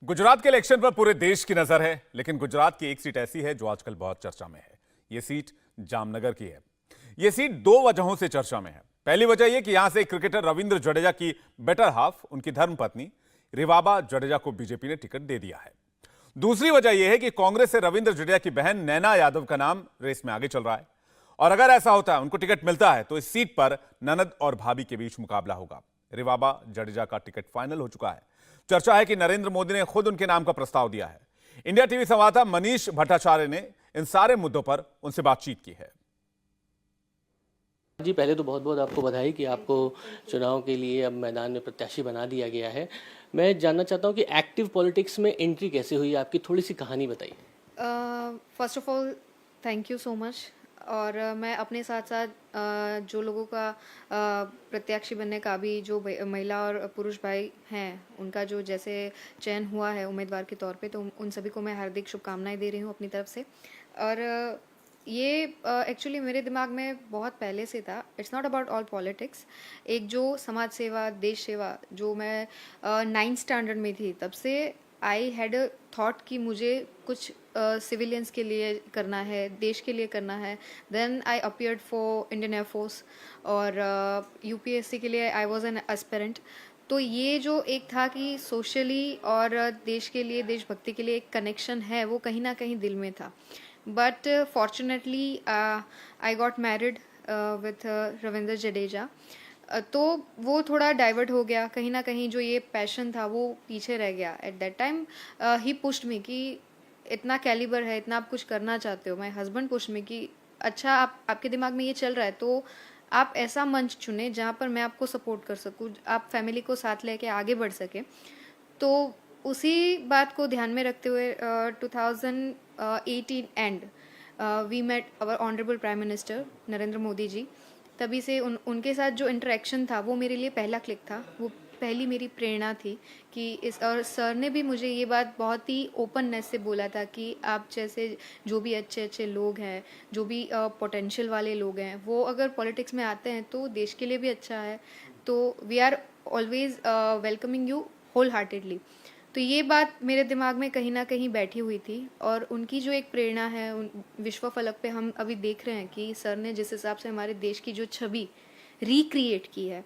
गुजरात के इलेक्शन पर पूरे देश की नजर है, लेकिन गुजरात की एक सीट ऐसी है जो आजकल बहुत चर्चा में है। यह सीट जामनगर की है। यह सीट दो वजहों से चर्चा में है। पहली वजह यह कि यहां से क्रिकेटर रविंद्र जडेजा की बेटर हाफ, उनकी धर्मपत्नी रिवाबा जडेजा को बीजेपी ने टिकट दे दिया है। दूसरी वजह यह है कि कांग्रेस से रविंद्र जडेजा की बहन नैना यादव का नाम रेस में आगे चल रहा है, और अगर ऐसा होता है, उनको टिकट मिलता है, तो इस सीट पर ननद और भाभी के बीच मुकाबला होगा। रिवाबा जडेजा का टिकट फाइनल हो चुका है। चर्चा है कि नरेंद्र मोदी ने खुद उनके नाम का प्रस्ताव दिया है। इंडिया टीवी संवाददाता मनीष भट्टाचार्य ने इन सारे मुद्दों पर उनसे बातचीत की है। जी, पहले तो बहुत बहुत आपको बधाई कि आपको चुनाव के लिए अब मैदान में प्रत्याशी बना दिया गया है। मैं जानना चाहता हूं कि एक्टिव पॉलिटिक्स में एंट्री कैसे हुई, आपकी थोड़ी सी कहानी बताइए। First of all thank you so much. और मैं अपने साथ साथ जो लोगों का प्रत्याशी बनने का भी जो महिला और पुरुष भाई हैं, उनका जो जैसे चयन हुआ है उम्मीदवार के तौर पे, तो उन सभी को मैं हार्दिक शुभकामनाएं दे रही हूँ अपनी तरफ से। और ये एक्चुअली मेरे दिमाग में बहुत पहले से था। It's not about all politics. एक जो समाज सेवा, देश सेवा, जो मैं 9th स्टैंडर्ड में थी तब से आई हैड अ थॉट कि मुझे कुछ सिविलियंस के लिए करना है, देश के लिए करना है। Then I appeared for Indian air force और यूपीएससी के लिए आई वॉज एन एस्पिरेंट। तो ये जो एक था कि सोशली और देश के लिए, देशभक्ति के लिए एक कनेक्शन है, वो कहीं ना कहीं दिल में था। But fortunately I got married with Ravindra Jadeja. तो वो थोड़ा डाइवर्ट हो गया, कहीं ना कहीं जो ये पैशन था वो पीछे रह गया। At that time he pushed me कि इतना कैलिबर है, इतना आप कुछ करना चाहते हो। माय हस्बैंड पुश्ड मी कि अच्छा, आपके दिमाग में ये चल रहा है तो आप ऐसा मंच चुने जहाँ पर मैं आपको सपोर्ट कर सकूँ, आप फैमिली को साथ लेके आगे बढ़ सके। तो उसी बात को ध्यान में रखते हुए 2018 and we met our honourable prime minister Narendra Modi ji. तभी से उनके साथ जो इंटरेक्शन था वो मेरे लिए पहला क्लिक था, वो पहली मेरी प्रेरणा थी कि इस। और सर ने भी मुझे ये बात बहुत ही ओपननेस से बोला था कि आप जैसे जो भी अच्छे अच्छे लोग हैं, जो भी पोटेंशियल वाले लोग हैं, वो अगर पॉलिटिक्स में आते हैं तो देश के लिए भी अच्छा है। तो we are always welcoming you wholeheartedly. तो ये बात मेरे दिमाग में कहीं ना कहीं बैठी हुई थी। और उनकी जो एक प्रेरणा है, विश्व फलक पे हम अभी देख रहे हैं कि सर ने जिस हिसाब से हमारे देश की जो छवि रिक्रिएट की है,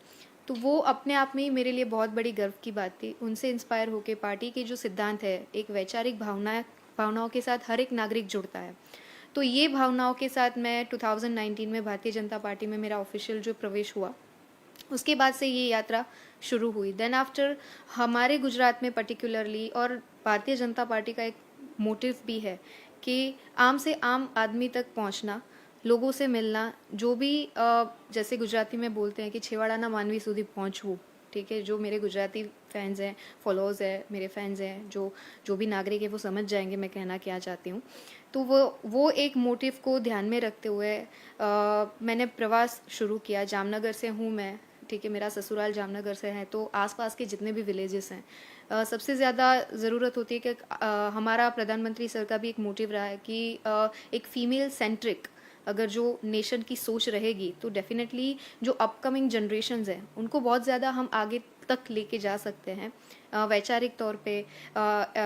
तो वो अपने आप में ही मेरे लिए बहुत बड़ी गर्व की बात थी। उनसे इंस्पायर होकर पार्टी के जो सिद्धांत है, एक वैचारिक भावनाओं के साथ हर एक नागरिक जुड़ता है। तो ये भावनाओं के साथ मैं 2019 में भारतीय जनता पार्टी में मेरा ऑफिशियल जो प्रवेश हुआ, उसके बाद से ये यात्रा शुरू हुई। देन आफ्टर हमारे गुजरात में पर्टिकुलरली, और भारतीय जनता पार्टी का एक मोटिव भी है कि आम से आम आदमी तक पहुंचना, लोगों से मिलना, जो भी जैसे गुजराती में बोलते हैं कि छेवाड़ा ना मानवी सूदी पहुंचूं। ठीक है, जो मेरे गुजराती फैंस हैं, फॉलोअर्स हैं, मेरे फैंस हैं, जो भी नागरिक है, वो समझ जाएंगे मैं कहना क्या चाहती हूँ। तो वो एक मोटिव को ध्यान में रखते हुए मैंने प्रवास शुरू किया। जामनगर से हूँ मैं, ठीक है, मेरा ससुराल जामनगर से है। तो आसपास के जितने भी विलेजेस हैं, सबसे ज़्यादा ज़रूरत होती है कि हमारा प्रधानमंत्री सर का भी एक मोटिव रहा है कि एक फीमेल सेंट्रिक अगर जो नेशन की सोच रहेगी, तो डेफिनेटली जो अपकमिंग जनरेशन्स हैं उनको बहुत ज़्यादा हम आगे तक लेके जा सकते हैं। वैचारिक तौर पे,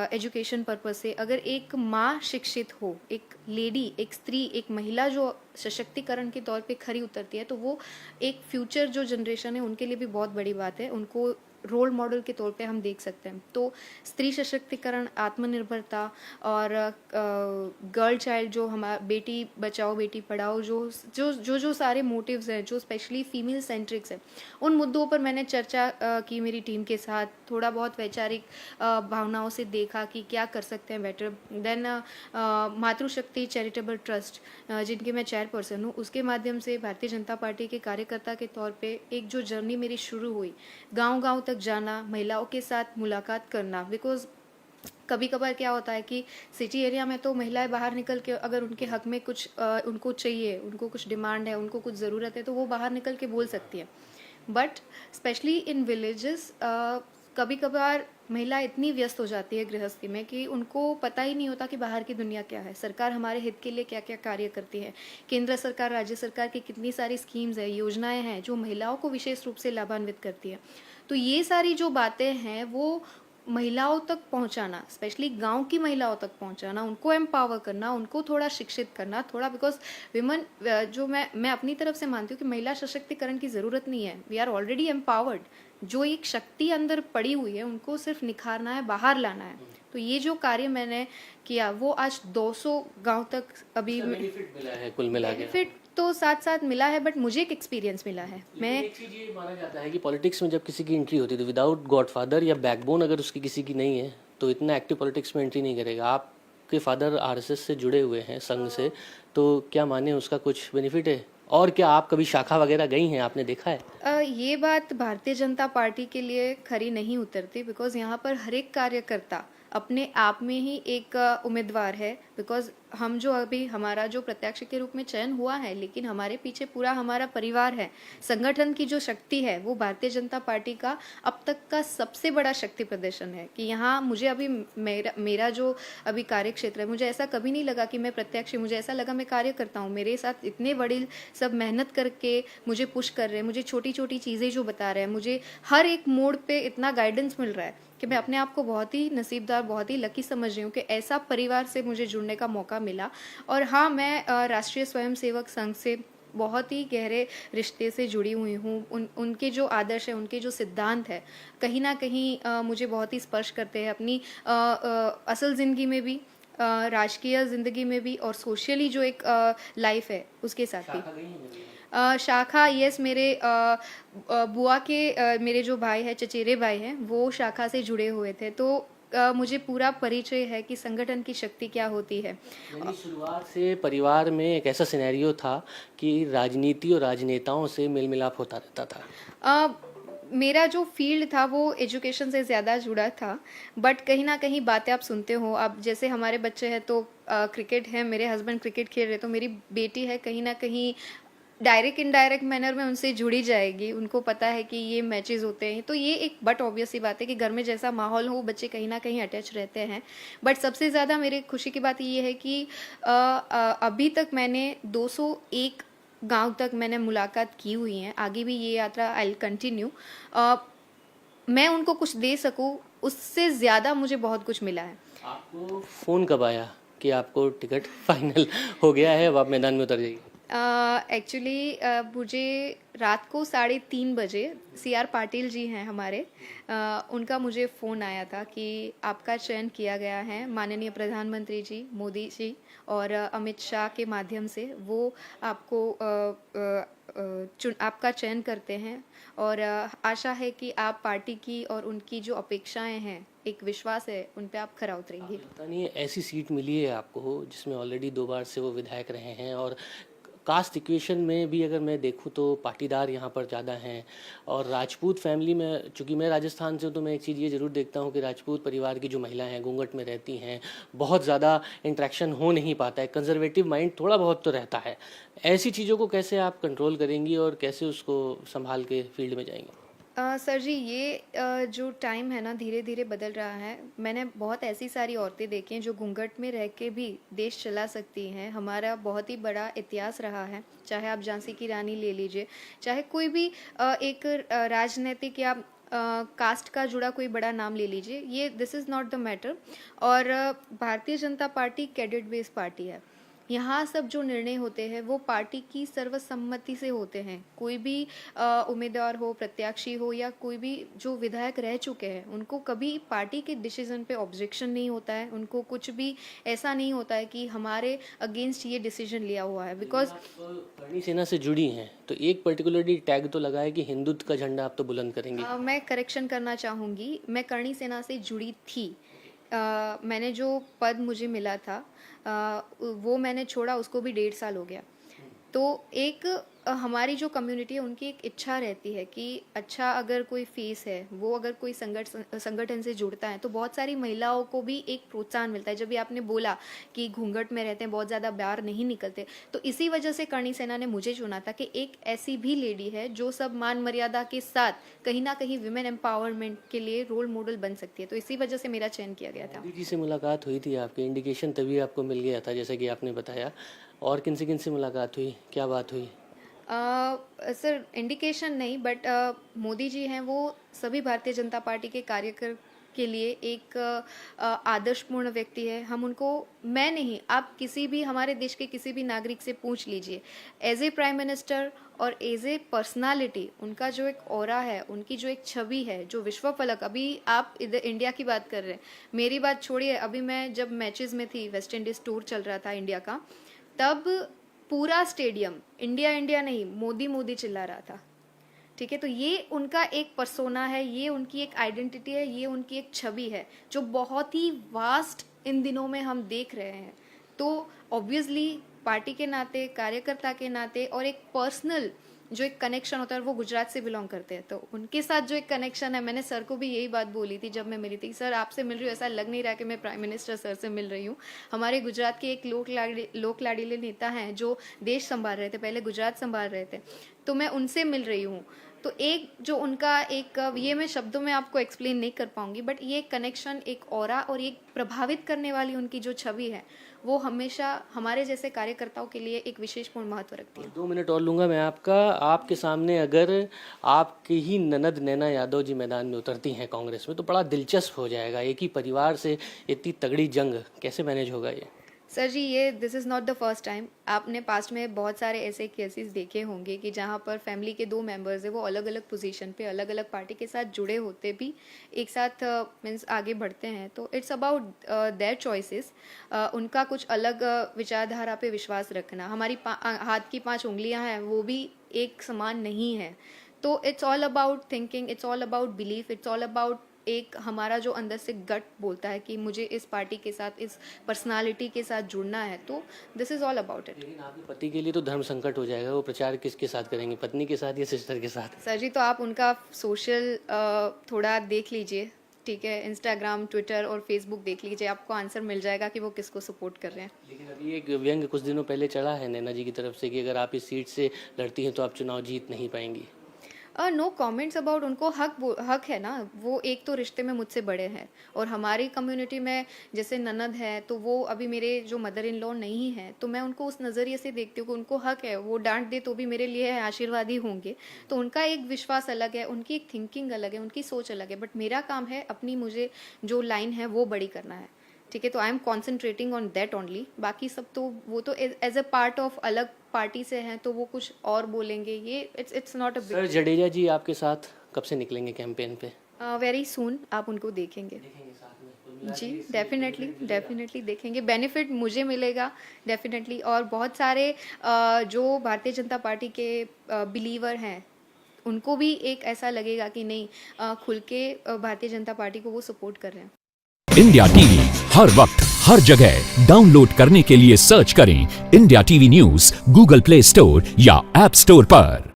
एजुकेशन पर्पस से, अगर एक माँ शिक्षित हो, एक लेडी, एक स्त्री, एक महिला जो सशक्तिकरण के तौर पे खरी उतरती है, तो वो एक फ्यूचर जो जनरेशन है उनके लिए भी बहुत बड़ी बात है। उनको रोल मॉडल के तौर पे हम देख सकते हैं। तो स्त्री सशक्तिकरण, आत्मनिर्भरता और गर्ल चाइल्ड, जो हमारा बेटी बचाओ बेटी पढ़ाओ, जो सारे मोटिव्स हैं, जो स्पेशली फीमेल सेंट्रिक्स हैं, उन मुद्दों पर मैंने चर्चा की मेरी टीम के साथ। थोड़ा बहुत वैचारिक भावनाओं से देखा कि क्या कर सकते हैं बेटर। देन मातृशक्ति चैरिटेबल ट्रस्ट, जिनके मैं चेयरपर्सन हूँ, उसके माध्यम से भारतीय जनता पार्टी के कार्यकर्ता के तौर पे एक जो जर्नी मेरी शुरू हुई, गांव-गांव तक जाना, महिलाओं के साथ मुलाकात करना। बिकॉज कभी कभार क्या होता है कि सिटी एरिया में तो महिलाएं बाहर निकल के अगर उनके हक में कुछ उनको चाहिए, उनको कुछ डिमांड है, उनको कुछ ज़रूरत है, तो वो बाहर निकल के बोल सकती है। बट स्पेशली इन विलेजेस कभी कभार महिला इतनी व्यस्त हो जाती है गृहस्थी में कि उनको पता ही नहीं होता कि बाहर की दुनिया क्या है, सरकार हमारे हित के लिए क्या क्या कार्य करती है, केंद्र सरकार, राज्य सरकार की कितनी सारी स्कीम्स है, योजनाएं हैं जो महिलाओं को विशेष रूप से लाभान्वित करती है। तो ये सारी जो बातें हैं वो महिलाओं तक पहुंचाना, स्पेशली गांव की महिलाओं तक पहुंचाना, उनको एम्पावर करना, उनको थोड़ा शिक्षित करना, थोड़ा, बिकॉज विमन जो मैं अपनी तरफ से मानती हूँ कि महिला सशक्तिकरण की ज़रूरत नहीं है, वी आर ऑलरेडी एम्पावर्ड। जो एक शक्ति अंदर पड़ी हुई है उनको सिर्फ निखारना है, बाहर लाना है। तो ये जो कार्य मैंने किया वो आज 200 गांव तक अभी बेनिफिट मिला है कुल मिला के। बेनिफिट तो साथ साथ मिला है, बट मुझे एक एक्सपीरियंस मिला है। मैं एक चीज़ ये माना जाता है कि पॉलिटिक्स में जब किसी की एंट्री होती है तो विदाउट गॉडफादर या बैकबोन अगर उसकी किसी की नहीं है तो इतना एक्टिव पॉलिटिक्स में एंट्री नहीं करेगा। आपके फादर आरएसएस से जुड़े हुए हैं, संघ से, तो क्या माने उसका कुछ बेनिफिट है? और क्या आप कभी शाखा वगैरह गई हैं, आपने देखा है? ये बात भारतीय जनता पार्टी के लिए खरी नहीं उतरती, बिकॉज यहाँ पर हर एक कार्यकर्ता अपने आप में ही एक उम्मीदवार है। बिकॉज हम जो अभी हमारा जो प्रत्याशी के रूप में चयन हुआ है, लेकिन हमारे पीछे पूरा हमारा परिवार है। संगठन की जो शक्ति है वो भारतीय जनता पार्टी का अब तक का सबसे बड़ा शक्ति प्रदर्शन है कि यहाँ मुझे अभी मेरा जो अभी कार्य क्षेत्र है, मुझे ऐसा कभी नहीं लगा कि मैं प्रत्याशी, मुझे ऐसा लगा मैं कार्य करता हूँ। मेरे साथ इतने वडील सब मेहनत करके मुझे पुश कर रहे हैं, मुझे छोटी छोटी चीज़ें जो बता रहे हैं, मुझे हर एक मोड़ पे इतना गाइडेंस मिल रहा है कि मैं अपने आप को बहुत ही नसीबदार, बहुत ही लकी समझ रही हूँ कि ऐसा परिवार से मुझे जुड़ने का मौका मिला। और हाँ, मैं राष्ट्रीय स्वयंसेवक संघ से बहुत ही गहरे रिश्ते से जुड़ी हुई हूँ। उनके जो आदर्श है, उनके जो सिद्धांत है, कहीं ना कहीं मुझे बहुत ही स्पर्श करते हैं अपनी असल ज़िंदगी में भी, राजकीय ज़िंदगी में भी, और सोशली जो एक लाइफ है उसके साथ भी। शाखा, यस, मेरे बुआ के मेरे जो भाई है, चचेरे भाई हैं, वो शाखा से जुड़े हुए थे। तो मुझे पूरा परिचय है कि संगठन की शक्ति क्या होती है। यानी शुरुआत से परिवार में एक ऐसा सिनेरियो था कि राजनीति और राजनेताओं से मेल मिलाप होता रहता था। मेरा जो फील्ड था वो एजुकेशन से ज़्यादा जुड़ा था, बट कहीं ना कहीं बातें आप सुनते हो। अब जैसे हमारे बच्चे हैं तो क्रिकेट है, मेरे हस्बैंड क्रिकेट खेल रहे, तो मेरी बेटी है, कहीं ना कहीं डायरेक्ट इनडायरेक्ट मैनर में उनसे जुड़ी जाएगी। उनको पता है कि ये मैचेस होते हैं, तो ये एक बट ऑब्वियस सी बात है कि घर में जैसा माहौल हो बच्चे कहीं ना कहीं अटैच रहते हैं। बट सबसे ज़्यादा मेरे खुशी की बात ये है कि अभी तक मैंने 201 गांव तक मैंने मुलाकात की हुई है। आगे भी ये यात्रा आई विल कंटिन्यू। मैं उनको कुछ दे सकूं, उससे ज़्यादा मुझे बहुत कुछ मिला है। आपको फ़ोन कब आया कि आपको टिकट फाइनल हो गया है, अब आप मैदान में उतर जाइए? एक्चुअली मुझे रात को 3:30 बजे CR पाटिल जी हैं हमारे, उनका मुझे फ़ोन आया था कि आपका चयन किया गया है माननीय प्रधानमंत्री जी मोदी जी और अमित शाह के माध्यम से। वो आपको आपका चयन करते हैं और आशा है कि आप पार्टी की और उनकी जो अपेक्षाएं हैं, एक विश्वास है, उन पे आप खरा उतरेंगे। पता नहीं ऐसी सीट मिली है आपको जिसमें ऑलरेडी 2 बार से वो विधायक रहे हैं, और कास्ट इक्वेशन में भी अगर मैं देखूं तो पाटीदार यहाँ पर ज़्यादा हैं, और राजपूत फैमिली में, चूँकि मैं राजस्थान से हूँ, तो मैं एक चीज़ ये ज़रूर देखता हूँ कि राजपूत परिवार की जो महिलाएं हैं घूंघट में रहती हैं, बहुत ज़्यादा इंट्रैक्शन हो नहीं पाता है, कंजर्वेटिव माइंड थोड़ा बहुत तो रहता है। ऐसी चीज़ों को कैसे आप कंट्रोल करेंगी और कैसे उसको संभाल के फील्ड में जाएंगे? सर जी, ये जो टाइम है ना, धीरे धीरे बदल रहा है। मैंने बहुत ऐसी सारी औरतें देखी हैं जो घूंघट में रह के भी देश चला सकती हैं। हमारा बहुत ही बड़ा इतिहास रहा है, चाहे आप झांसी की रानी ले लीजिए, चाहे कोई भी एक राजनीतिक या कास्ट का जुड़ा कोई बड़ा नाम ले लीजिए, ये this is not the matter. और Bharatiya Janata party cadet based party है। यहाँ सब जो निर्णय होते हैं वो पार्टी की सर्वसम्मति से होते हैं। कोई भी उम्मीदवार हो, प्रत्याशी हो, या कोई भी जो विधायक रह चुके हैं, उनको कभी पार्टी के डिसीजन पे ऑब्जेक्शन नहीं होता है। उनको कुछ भी ऐसा नहीं होता है कि हमारे अगेंस्ट ये डिसीजन लिया हुआ है। बिकॉज करणी सेना से जुड़ी हैं तो एक पर्टिकुलरली टैग तो लगा है कि हिंदुत्व का झंडा आप तो बुलंद करेंगे। मैं करेक्शन करना चाहूँगी, मैं करणी सेना से जुड़ी थी। मैंने जो पद मुझे मिला था वो मैंने छोड़ा, उसको भी 1.5 साल हो गया। तो एक हमारी जो कम्युनिटी है उनकी एक इच्छा रहती है कि अच्छा, अगर कोई फेस है, वो अगर कोई संगठन से जुड़ता है तो बहुत सारी महिलाओं को भी एक प्रोत्साहन मिलता है। जब भी आपने बोला कि घूंघट में रहते हैं, बहुत ज़्यादा बाहर नहीं निकलते, तो इसी वजह से करणी सेना ने मुझे चुना था कि एक ऐसी भी लेडी है जो सब मान मर्यादा के साथ कहीं ना कहीं विमेन एम्पावरमेंट के लिए रोल मॉडल बन सकती है। तो इसी वजह से मेरा चयन किया गया था। मोदी जी से मुलाकात हुई थी आपकी, इंडिकेशन तभी आपको मिल गया था जैसे कि आपने बताया, और किन से मुलाकात हुई, क्या बात हुई? सर, इंडिकेशन नहीं, बट मोदी जी हैं, वो सभी भारतीय जनता पार्टी के के लिए एक आदर्शपूर्ण व्यक्ति है। हम उनको, मैं नहीं, आप किसी भी हमारे देश के किसी भी नागरिक से पूछ लीजिए, एज ए प्राइम मिनिस्टर और एज ए पर्सनालिटी उनका जो एक ऑरा है, उनकी जो एक छवि है, जो विश्व फलक, अभी आप इधर इंडिया की बात कर रहे हैं, मेरी बात छोड़िए, अभी मैं जब मैचेस में थी, वेस्ट इंडीज़ टूर चल रहा था इंडिया का, तब पूरा स्टेडियम इंडिया इंडिया नहीं, मोदी मोदी चिल्ला रहा था। ठीक है, तो ये उनका एक पर्सोना है, ये उनकी एक आइडेंटिटी है, ये उनकी एक छवि है जो बहुत ही वास्ट इन दिनों में हम देख रहे हैं। तो ऑब्वियसली पार्टी के नाते, कार्यकर्ता के नाते और एक पर्सनल जो एक कनेक्शन होता है, वो गुजरात से बिलोंग करते हैं, तो उनके साथ जो एक कनेक्शन है, मैंने सर को भी यही बात बोली थी जब मैं मिली थी, सर आपसे मिल रही हूँ, ऐसा लग नहीं रहा कि मैं प्राइम मिनिस्टर सर से मिल रही हूँ। हमारे गुजरात के एक लोक लाड़ीले नेता हैं जो देश संभाल रहे थे, पहले गुजरात संभाल रहे थे, तो मैं उनसे मिल रही हूँ। तो एक जो उनका एक, ये मैं शब्दों में आपको एक्सप्लेन नहीं कर पाऊंगी, बट ये कनेक्शन, एक ऑरा और एक प्रभावित करने वाली उनकी जो छवि है, वो हमेशा हमारे जैसे कार्यकर्ताओं के लिए एक विशेषपूर्ण महत्व रखती है। 2 मिनट और लूँगा मैं आपका। आपके सामने अगर आपकी ही ननद नैना यादव जी मैदान में उतरती हैं कांग्रेस में, तो बड़ा दिलचस्प हो जाएगा। एक ही परिवार से इतनी तगड़ी जंग कैसे मैनेज होगा ये? सर जी, ये this is not the first time. आपने पास्ट में बहुत सारे ऐसे केसेस देखे होंगे कि जहाँ पर फैमिली के 2 मेंबर्स हैं, वो अलग अलग पोजीशन पे, अलग अलग पार्टी के साथ जुड़े होते भी एक साथ मीन्स आगे बढ़ते हैं। तो इट्स अबाउट देयर चॉइसेस, उनका कुछ अलग विचारधारा पे विश्वास रखना। हमारी हाथ की 5 उंगलियां हैं, वो भी एक समान नहीं है। तो it's all about thinking, it's all about belief, it's all about एक हमारा जो अंदर से गट बोलता है कि मुझे इस पार्टी के साथ, इस पर्सनालिटी के साथ जुड़ना है। तो this is all about it. लेकिन आपके पति के लिए तो धर्म संकट हो जाएगा, वो प्रचार किसके साथ करेंगे, पत्नी के साथ या सिस्टर के साथ? सर जी, तो आप उनका सोशल थोड़ा देख लीजिए, ठीक है, इंस्टाग्राम, ट्विटर और फेसबुक देख लीजिए, आपको आंसर मिल जाएगा कि वो किसको सपोर्ट कर रहे हैं। लेकिन अभी एक व्यंग कुछ दिनों पहले चढ़ा है नैना जी की तरफ से कि अगर आप इस सीट से लड़ती हैं तो आप चुनाव जीत नहीं पाएंगी। नो कमेंट्स अबाउट, उनको हक है ना, वो एक तो रिश्ते में मुझसे बड़े हैं, और हमारी कम्युनिटी में जैसे ननद है, तो वो अभी मेरे जो मदर इन लॉ नहीं है, तो मैं उनको उस नज़रिए से देखती हूँ कि उनको हक है, वो डांट दे तो भी मेरे लिए आशीर्वाद ही होंगे। तो उनका एक विश्वास अलग है, उनकी एक थिंकिंग अलग है, उनकी सोच अलग है, बट मेरा काम है अपनी, मुझे जो लाइन है वो बड़ी करना है। ठीक है, तो I am concentrating on that only. बाकी सब तो वो तो एज अ पार्ट ऑफ अलग पार्टी से हैं, तो वो कुछ और बोलेंगे, ये it's not a big. Sir Jadeja ji आपके साथ कब से निकलेंगे कैंपेन पे? वेरी सून आप उनको देखेंगे जी, डेफिनेटली देखेंगे। बेनिफिट मुझे मिलेगा डेफिनेटली, और बहुत सारे जो भारतीय जनता पार्टी के बिलीवर हैं, उनको भी एक ऐसा लगेगा कि नहीं, खुल के भारतीय जनता पार्टी को वो सपोर्ट कर रहे हैं। इंडिया टीवी हर वक्त हर जगह डाउनलोड करने के लिए सर्च करें India TV news Google play store या ऐप स्टोर पर।